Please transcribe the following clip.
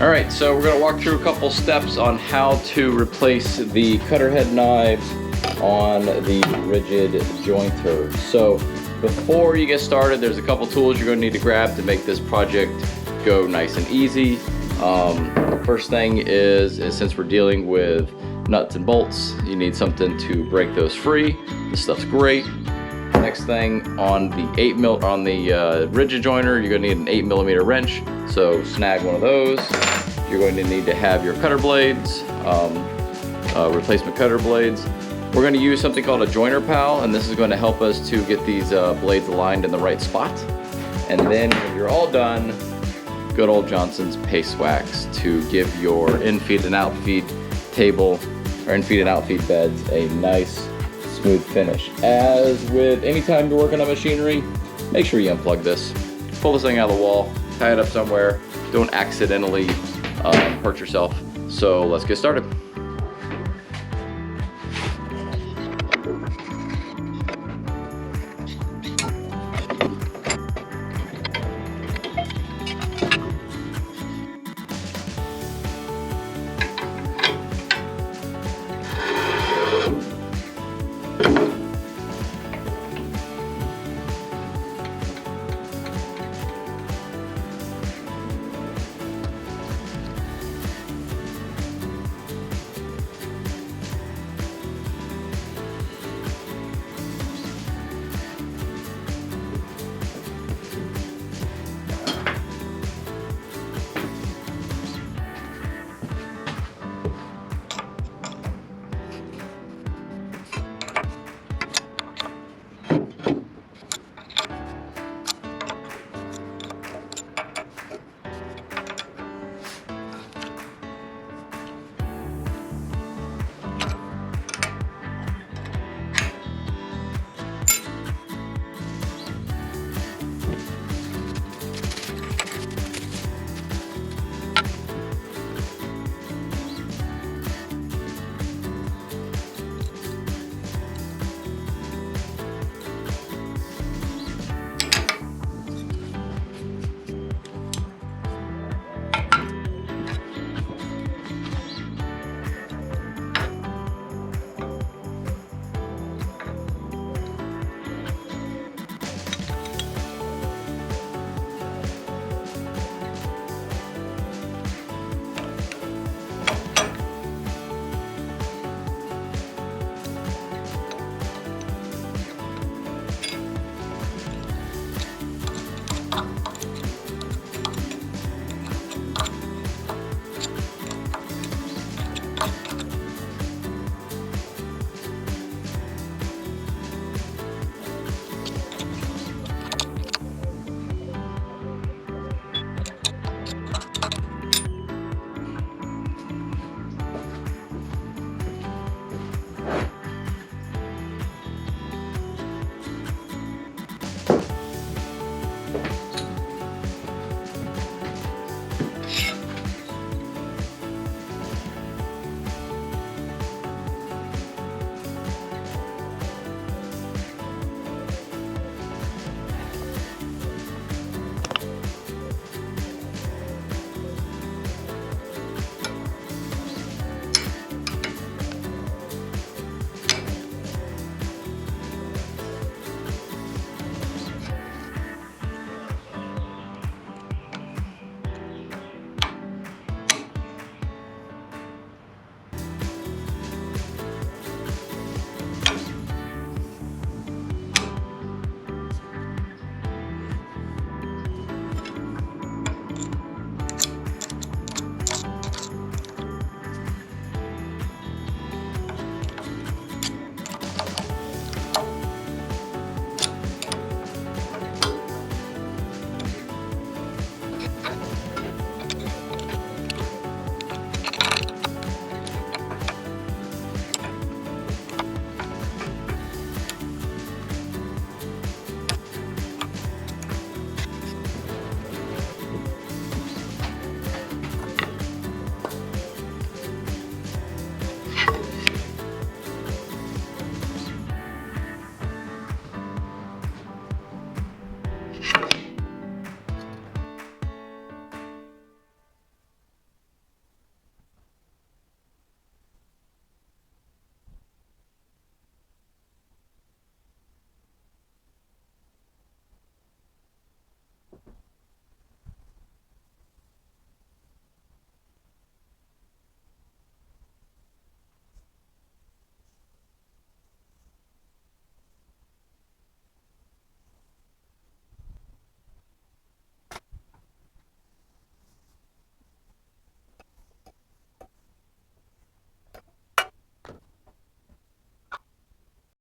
All right, so we're gonna walk through a couple steps on how to replace the cutter head knives on the Ridgid Jointer. So before you get started, there's a couple tools you're gonna need to grab to make this project go nice and easy. First thing is since we're dealing with nuts and bolts, you need something to break those free. This stuff's great. Next thing, on the Ridgid Jointer, you're gonna need an 8mm wrench. So snag one of those. You're going to need to have your cutter blades, replacement cutter blades. We're going to use something called a jointer pal, and this is going to help us to get these blades aligned in the right spot. And then when you're all done, good old Johnson's paste wax to give your infeed and outfeed table, or infeed and outfeed beds, a nice smooth finish. As with any time you're working on machinery, make sure you unplug this. Pull this thing out of the wall, tie it up somewhere. Don't accidentally hurt yourself. So let's get started.